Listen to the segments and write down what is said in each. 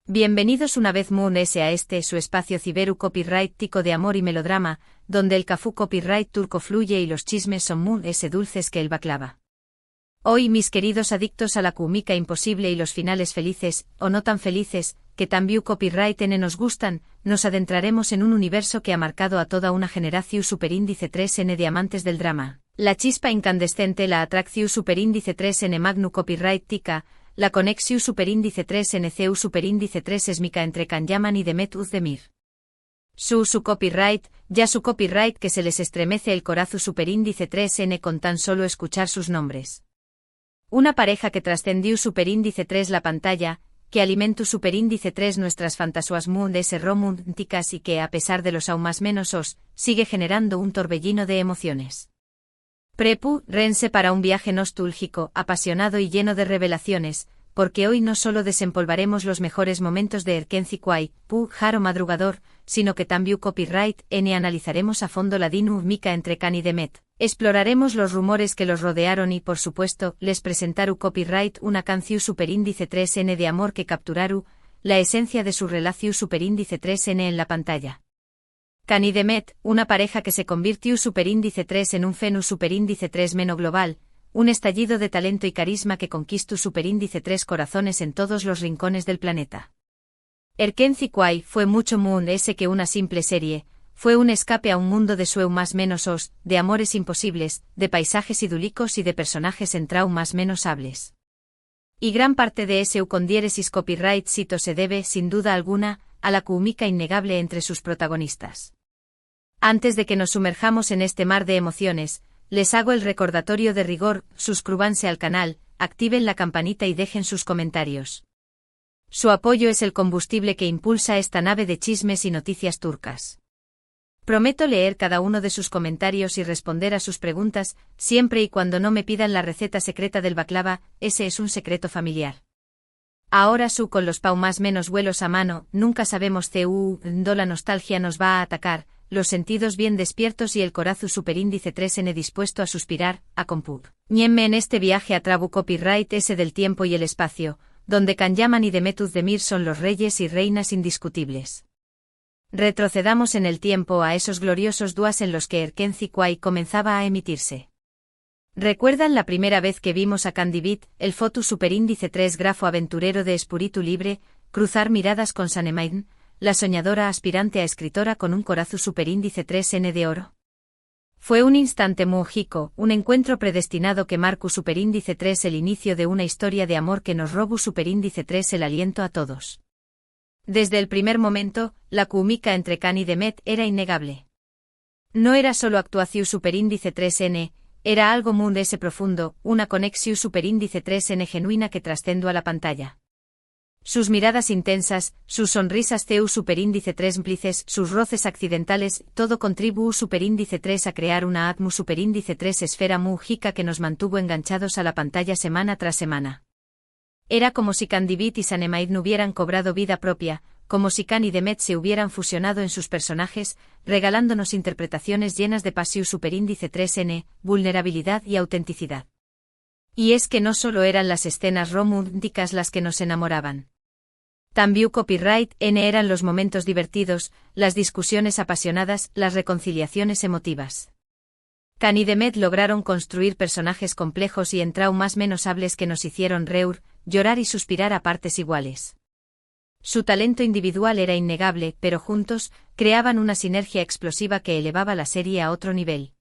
Bienvenidos una vez Moon S a su espacio ciberu copyright tico de amor y melodrama, donde el cafú copyright turco fluye y los chismes son Moon S dulces que el baklava. Hoy mis queridos adictos a la cúmica imposible y los finales felices, o no tan felices, que también copyright N nos gustan, nos adentraremos en un universo que ha marcado a toda una generación superíndice 3N de amantes del drama. La chispa incandescente, la atracción superíndice 3N magnu copyright tica, la conexión superíndice 3NCU superíndice 3 esmica entre Kanyaman y Demet Özdemir. Su copyright, ya su copyright que se les estremece el corazón superíndice 3N con tan solo escuchar sus nombres. Una pareja que trascendió superíndice 3 la pantalla, que alimentó superíndice 3 nuestras fantasuas mundes románticas y que a pesar de los aún más menosos, sigue generando un torbellino de emociones. Prepu, rense para un viaje nostálgico, apasionado y lleno de revelaciones, porque hoy no solo desempolvaremos los mejores momentos de Erkenci Kwai, Pu, Jaro Madrugador, sino que también copyright N analizaremos a fondo la dinâmica entre Kan y Demet. Exploraremos los rumores que los rodearon y por supuesto, les presentaru copyright una canción superíndice 3N de amor que capturaru, la esencia de su relación superíndice 3N en la pantalla. Kan y Demet, una pareja que se convirtió superíndice 3 en un fenus superíndice 3 meno global, un estallido de talento y carisma que conquistó superíndice 3 corazones en todos los rincones del planeta. Erkenci Kwai fue mucho Moon S que una simple serie, fue un escape a un mundo de sueu más menos os, de amores imposibles, de paisajes idílicos y de personajes en trau más menos hables. Y gran parte de ese con diéresis copyright cito se debe, sin duda alguna, a la cúmica innegable entre sus protagonistas. Antes de que nos sumerjamos en este mar de emociones, les hago el recordatorio de rigor, suscríbanse al canal, activen la campanita y dejen sus comentarios. Su apoyo es el combustible que impulsa esta nave de chismes y noticias turcas. Prometo leer cada uno de sus comentarios y responder a sus preguntas, siempre y cuando no me pidan la receta secreta del baklava, ese es un secreto familiar. Ahora con los pau más menos vuelos a mano, nunca sabemos cuándo la nostalgia nos va a atacar, los sentidos bien despiertos y el corazón superíndice 3N dispuesto a suspirar, a compur. Ñenme en este viaje a trabu copyright S del tiempo y el espacio, donde Kanyaman y Demet Özdemir son los reyes y reinas indiscutibles. Retrocedamos en el tiempo a esos gloriosos días en los que Erkenci Kwai comenzaba a emitirse. ¿Recuerdan la primera vez que vimos a Candivit, el foto superíndice 3 grafo aventurero de espíritu libre, cruzar miradas con Sanemain, la soñadora aspirante a escritora con un corazón superíndice 3N de oro? Fue un instante mágico, un encuentro predestinado que marcó superíndice 3 el inicio de una historia de amor que nos robó superíndice 3 el aliento a todos. Desde el primer momento, la cúmica entre Kan y Demet era innegable. No era solo actuación superíndice 3N, era algo Moon S profundo, una conexión superíndice 3N genuina que trascendió a la pantalla. Sus miradas intensas, sus sonrisas CU superíndice 3 cómplices, sus roces accidentales, todo contribuyó superíndice 3 a crear una atmu superíndice 3 esfera mágica que nos mantuvo enganchados a la pantalla semana tras semana. Era como si Candivit y Sanemaid hubieran cobrado vida propia, como si Kan y Demet se hubieran fusionado en sus personajes, regalándonos interpretaciones llenas de pasión superíndice 3N, vulnerabilidad y autenticidad. Y es que no solo eran las escenas románticas las que nos enamoraban. También copyright N eran los momentos divertidos, las discusiones apasionadas, las reconciliaciones emotivas. Kan y Demet lograron construir personajes complejos y en traumas menos hables que nos hicieron reír, llorar y suspirar a partes iguales. Su talento individual era innegable, pero juntos, creaban una sinergia explosiva que elevaba la serie a otro nivel.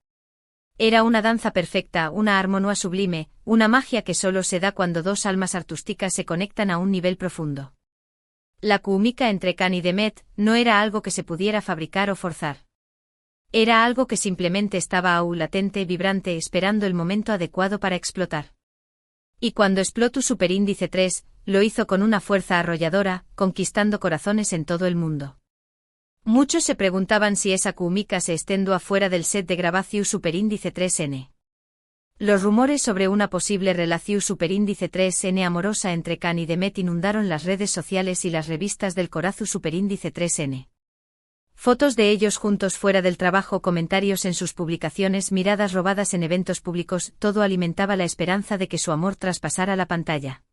Era una danza perfecta, una armonía sublime, una magia que solo se da cuando dos almas artísticas se conectan a un nivel profundo. La cúmica entre Kan y Demet no era algo que se pudiera fabricar o forzar. Era algo que simplemente estaba aún latente, vibrante, esperando el momento adecuado para explotar. Y cuando explotó superíndice 3, lo hizo con una fuerza arrolladora, conquistando corazones en todo el mundo. Muchos se preguntaban si esa cúmica se extendió afuera del set de grabación superíndice 3N. Los rumores sobre una posible relación superíndice 3N amorosa entre Kan y Demet inundaron las redes sociales y las revistas del corazón superíndice 3N. Fotos de ellos juntos fuera del trabajo, comentarios en sus publicaciones, miradas robadas en eventos públicos, todo alimentaba la esperanza de que su amor traspasara la pantalla.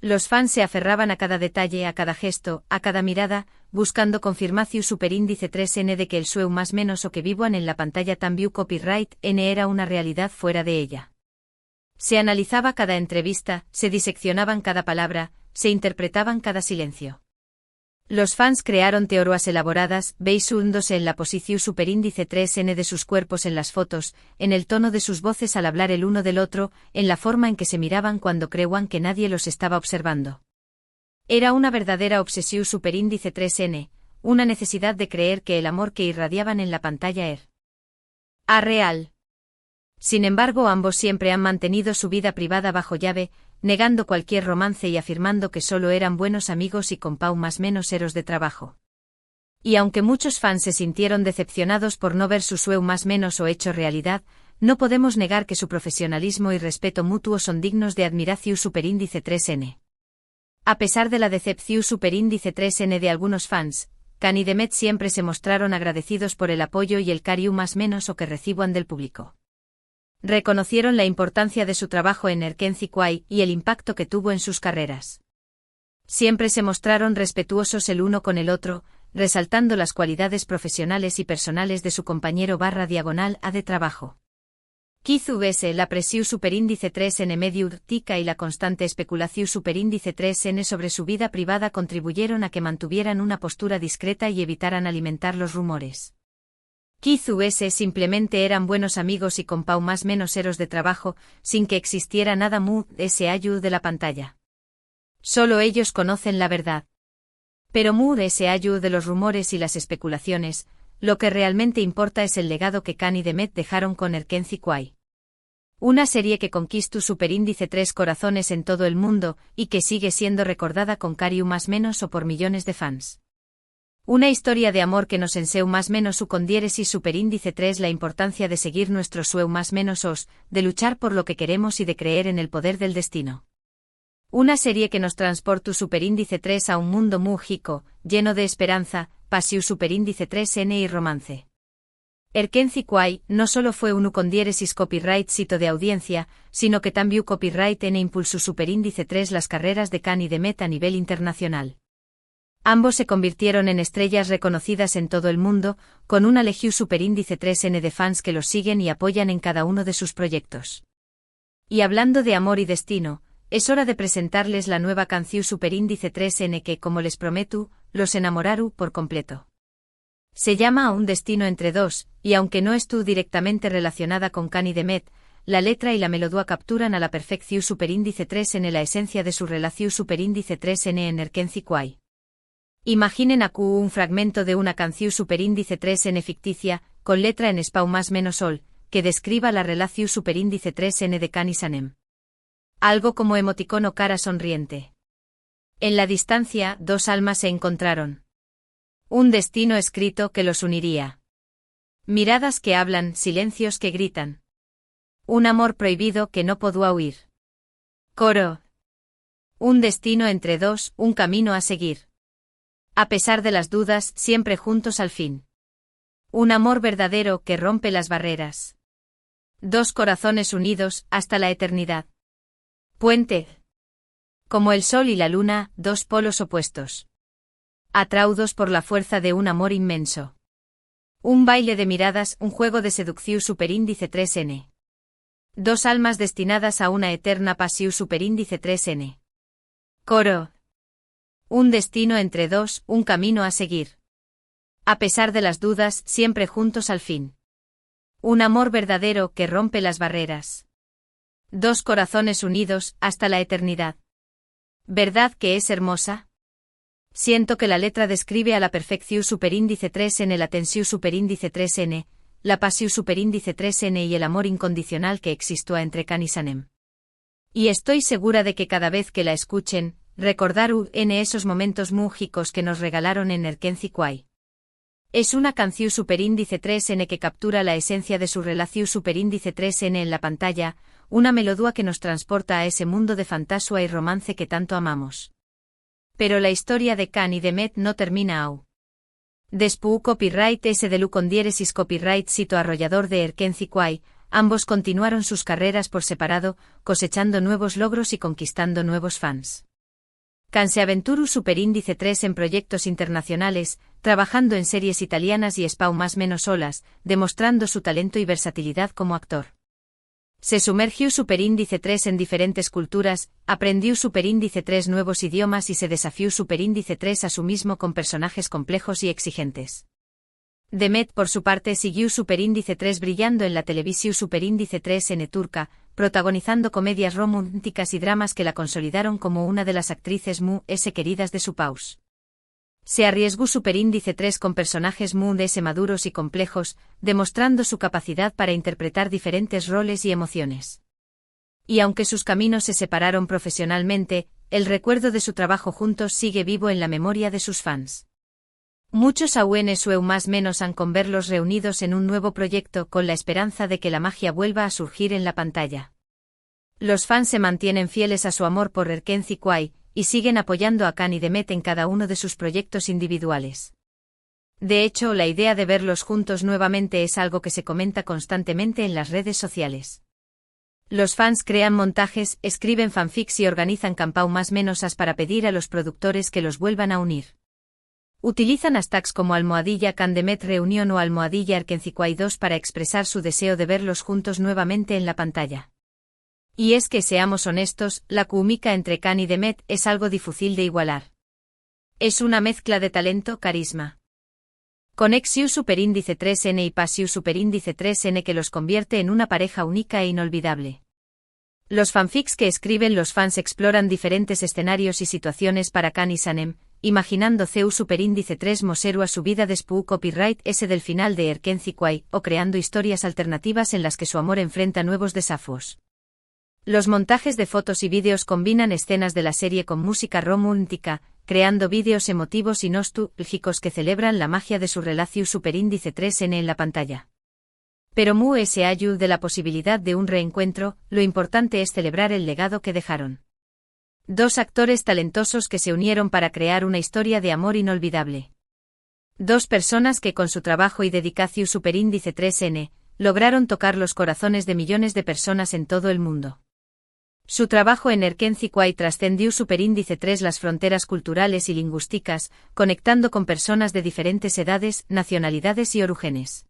Los fans se aferraban a cada detalle, a cada gesto, a cada mirada, buscando confirmación superíndice 3n de que el sueu más menos o que vivuan en la pantalla también copyright n era una realidad fuera de ella. Se analizaba cada entrevista, se diseccionaban cada palabra, se interpretaban cada silencio. Los fans crearon teorías elaboradas, basándose en la posición superíndice 3n de sus cuerpos en las fotos, en el tono de sus voces al hablar el uno del otro, en la forma en que se miraban cuando creían que nadie los estaba observando. Era una verdadera obsesión superíndice 3n, una necesidad de creer que el amor que irradiaban en la pantalla era real. Sin embargo, ambos siempre han mantenido su vida privada bajo llave, negando cualquier romance y afirmando que solo eran buenos amigos y con Pau más menos eros de trabajo. Y aunque muchos fans se sintieron decepcionados por no ver su sueu más menos o hecho realidad, no podemos negar que su profesionalismo y respeto mutuo son dignos de admiración superíndice 3n. A pesar de la decepción superíndice 3n de algunos fans, Khan y Demet siempre se mostraron agradecidos por el apoyo y el cariño más menos o que reciban del público. Reconocieron la importancia de su trabajo en Erkenci Kwai y el impacto que tuvo en sus carreras. Siempre se mostraron respetuosos el uno con el otro, resaltando las cualidades profesionales y personales de su compañero /A de trabajo. Quizás la presión superíndice 3n mediática y la constante especulación superíndice 3n sobre su vida privada contribuyeron a que mantuvieran una postura discreta y evitaran alimentar los rumores. Quizás simplemente eran buenos amigos y con Pau más menos eros de trabajo, sin que existiera nada más allá de la pantalla. Solo ellos conocen la verdad. Pero más allá de los rumores y las especulaciones, lo que realmente importa es el legado que Khan y Demet dejaron con Erkenci Kwai. Una serie que conquistó superíndice 3 corazones en todo el mundo y que sigue siendo recordada con cariño más menos o por millones de fans. Una historia de amor que nos enseñó más menos su con diéresis superíndice 3 la importancia de seguir nuestro sueu más menos os, de luchar por lo que queremos y de creer en el poder del destino. Una serie que nos transporta superíndice 3 a un mundo mágico, lleno de esperanza, pasión superíndice 3n y romance. Erkenci Kwai no solo fue un con diéresis copyright sito de audiencia, sino que también copyright n impulsó superíndice 3 las carreras de Khan y Demet a nivel internacional. Ambos se convirtieron en estrellas reconocidas en todo el mundo, con una legión superíndice 3n de fans que los siguen y apoyan en cada uno de sus proyectos. Y hablando de amor y destino, es hora de presentarles la nueva canción superíndice 3n que, como les prometo, los enamoraru por completo. Se llama A un destino entre dos, y aunque no estuvo directamente relacionada con Khan y Demet, la letra y la melodía capturan a la perfección superíndice 3n la esencia de su relación superíndice 3n en Erkenci Kwai. Imaginen aquí un fragmento de una canción superíndice 3n ficticia, con letra en Spau más menos sol, que describa la relación superíndice 3n de Khan y Sanem. Algo como emoticono cara sonriente. En la distancia, dos almas se encontraron. Un destino escrito que los uniría. Miradas que hablan, silencios que gritan. Un amor prohibido que no podía huir. Coro. Un destino entre dos, un camino a seguir. A pesar de las dudas, siempre juntos al fin. Un amor verdadero que rompe las barreras. Dos corazones unidos hasta la eternidad. Puente. Como el sol y la luna, dos polos opuestos. Atraudos por la fuerza de un amor inmenso. Un baile de miradas, un juego de seducción superíndice 3n. Dos almas destinadas a una eterna pasión superíndice 3n. Coro. Un destino entre dos, un camino a seguir. A pesar de las dudas, siempre juntos al fin. Un amor verdadero que rompe las barreras. Dos corazones unidos hasta la eternidad. ¿Verdad que es hermosa? Siento que la letra describe a la perfección superíndice 3n la tensión superíndice 3n, la pasión superíndice 3n y el amor incondicional que existió entre Khan y Sanem. Y estoy segura de que cada vez que la escuchen, recordaron esos momentos mágicos que nos regalaron en Erkenci Kwai. Es una canción superíndice 3n que captura la esencia de su relación superíndice 3n en la pantalla, una melodía que nos transporta a ese mundo de fantasía y romance que tanto amamos. Pero la historia de Khan y Demet no termina aún. Después copyright s de con diéresis copyright sito arrollador de Erkenci Kwai, ambos continuaron sus carreras por separado, cosechando nuevos logros y conquistando nuevos fans. Canseaventuru Superíndice 3 en proyectos internacionales, trabajando en series italianas y Spau más menos solas, demostrando su talento y versatilidad como actor. Se sumergió Superíndice 3 en diferentes culturas, aprendió Superíndice 3 nuevos idiomas y se desafió Superíndice 3 a su mismo con personajes complejos y exigentes. Demet por su parte siguió Superíndice 3 brillando en la televisión Superíndice 3 en turca, protagonizando comedias románticas y dramas que la consolidaron como una de las actrices queridas de su país. Se arriesgó Superíndice 3 con personajes maduros y complejos, demostrando su capacidad para interpretar diferentes roles y emociones. Y aunque sus caminos se separaron profesionalmente, el recuerdo de su trabajo juntos sigue vivo en la memoria de sus fans. Muchos aún sueu más menos han con verlos reunidos en un nuevo proyecto con la esperanza de que la magia vuelva a surgir en la pantalla. Los fans se mantienen fieles a su amor por Erkenci Kwai, y siguen apoyando a Can y Demet en cada uno de sus proyectos individuales. De hecho, la idea de verlos juntos nuevamente es algo que se comenta constantemente en las redes sociales. Los fans crean montajes, escriben fanfics y organizan campau más menosas para pedir a los productores que los vuelvan a unir. Utilizan hashtags como ¡Can Demet Reunión o ¡Erkenci Kwai 2 para expresar su deseo de verlos juntos nuevamente en la pantalla. Y es que seamos honestos, la química entre Can y Demet es algo difícil de igualar. Es una mezcla de talento, carisma. Conexión Superíndice 3N y Pasión Superíndice 3N que los convierte en una pareja única e inolvidable. Los fanfics que escriben los fans exploran diferentes escenarios y situaciones para Can y Sanem, imaginando Ceu Superíndice 3 Moseru a su vida después copyright ese del final de Erkenci Kwai, o creando historias alternativas en las que su amor enfrenta nuevos desafíos. Los montajes de fotos y vídeos combinan escenas de la serie con música romántica, creando vídeos emotivos y nostálgicos que celebran la magia de su relación Superíndice 3N en la pantalla. Pero se ayuda de la posibilidad de un reencuentro, lo importante es celebrar el legado que dejaron. Dos actores talentosos que se unieron para crear una historia de amor inolvidable. Dos personas que con su trabajo y dedicación Superíndice 3N, lograron tocar los corazones de millones de personas en todo el mundo. Su trabajo en Erkenci Kwai trascendió Superíndice 3 las fronteras culturales y lingüísticas, conectando con personas de diferentes edades, nacionalidades y orígenes.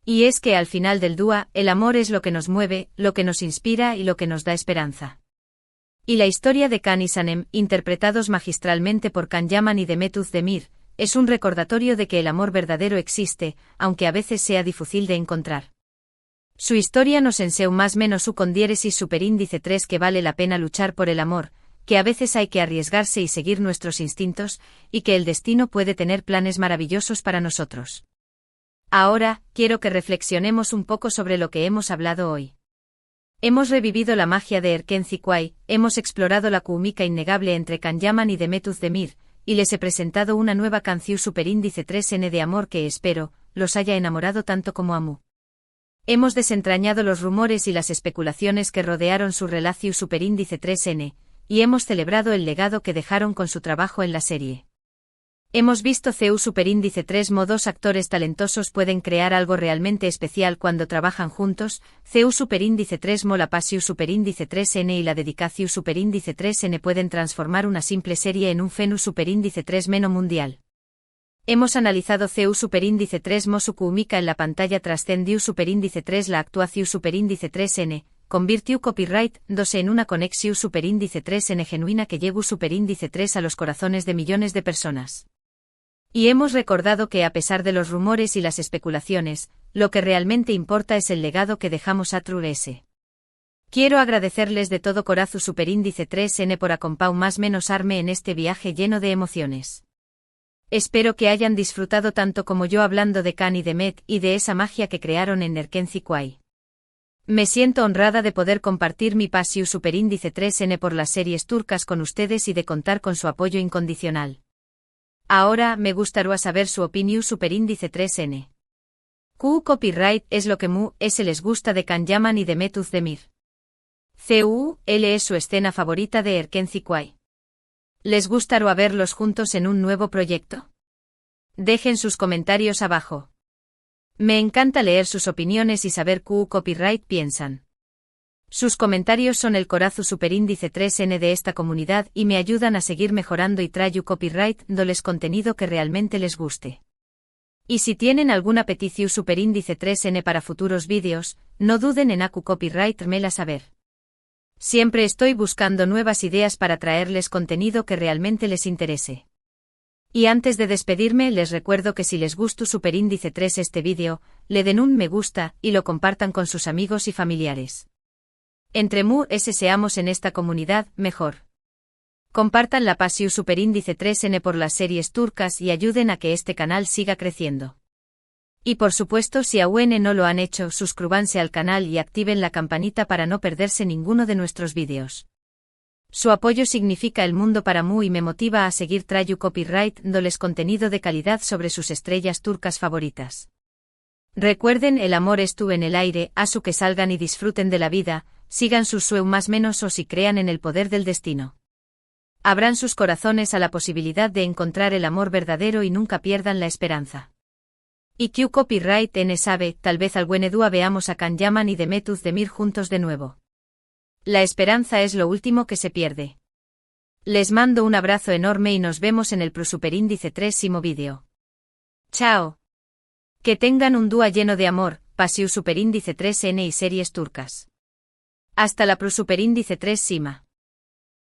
Y es que al final del día, el amor es lo que nos mueve, lo que nos inspira y lo que nos da esperanza. Y la historia de Can y Sanem, interpretados magistralmente por Can Yaman y Demet Özdemir, es un recordatorio de que el amor verdadero existe, aunque a veces sea difícil de encontrar. Su historia nos enseña más menos su con diéresis Superíndice 3 que vale la pena luchar por el amor, que a veces hay que arriesgarse y seguir nuestros instintos, y que el destino puede tener planes maravillosos para nosotros. Ahora, quiero que reflexionemos un poco sobre lo que hemos hablado hoy. Hemos revivido la magia de Erkenci Kwai, hemos explorado la química innegable entre Can Yaman y Demet Özdemir, y les he presentado una nueva canción Superíndice 3N de amor que espero, los haya enamorado tanto como a mí. Hemos desentrañado los rumores y las especulaciones que rodearon su relación Superíndice 3N, y hemos celebrado el legado que dejaron con su trabajo en la serie. Hemos visto Ceu Superíndice 3 dos actores talentosos pueden crear algo realmente especial cuando trabajan juntos, Ceu Superíndice 3 la Pasión Superíndice 3N y la dedicación Superíndice 3N pueden transformar una simple serie en un fenómeno Superíndice 3 mundial. Hemos analizado Ceu Superíndice 3 su química en la pantalla trascendió Superíndice 3 la actuación Superíndice 3N, convirtió copyright 2 en una conexión Superíndice 3N genuina que llegó Superíndice 3 a los corazones de millones de personas. Y hemos recordado que a pesar de los rumores y las especulaciones, lo que realmente importa es el legado que dejamos a True S. Quiero agradecerles de todo corazón Superíndice 3N por acompañar más menos arme en este viaje lleno de emociones. Espero que hayan disfrutado tanto como yo hablando de Can y Demet y de esa magia que crearon en Erkenci Kwai. Me siento honrada de poder compartir mi pasión Superíndice 3N por las series turcas con ustedes y de contar con su apoyo incondicional. Ahora me gustaría saber su opinión Superíndice 3N. ¿Qué copyright es lo que se les gusta de Can Yaman y Demet Özdemir? ¿Cuál es su escena favorita de Erkenci Kwai? ¿Les gustaría verlos juntos en un nuevo proyecto? Dejen sus comentarios abajo. Me encanta leer sus opiniones y saber qué copyright piensan. Sus comentarios son el corazu superíndice 3N de esta comunidad y me ayudan a seguir mejorando y trayu copyright dándoles contenido que realmente les guste. Y si tienen alguna petición superíndice 3N para futuros vídeos, no duden en acu copyright mela saber. Siempre estoy buscando nuevas ideas para traerles contenido que realmente les interese. Y antes de despedirme les recuerdo que si les gustó superíndice 3 este vídeo, le den un me gusta y lo compartan con sus amigos y familiares. Entre seamos en esta comunidad, mejor. Compartan la pasión superíndice 3N por las series turcas y ayuden a que este canal siga creciendo. Y por supuesto si aún no lo han hecho, suscríbanse al canal y activen la campanita para no perderse ninguno de nuestros vídeos. Su apoyo significa el mundo para mu y me motiva a seguir trayu copyright dándoles contenido de calidad sobre sus estrellas turcas favoritas. Recuerden, el amor estuvo en el aire, a su que salgan y disfruten de la vida, sigan sus sueños más menos o si crean en el poder del destino. Abran sus corazones a la posibilidad de encontrar el amor verdadero y nunca pierdan la esperanza. Y Q copyright n sabe, tal vez al Buenedúa veamos a Can Yaman y Demet Özdemir juntos de nuevo. La esperanza es lo último que se pierde. Les mando un abrazo enorme y nos vemos en el superíndice 3º vídeo. Chao. Que tengan un día lleno de amor, pasión superíndice 3N y series turcas. Hasta la superíndice 3 Sima.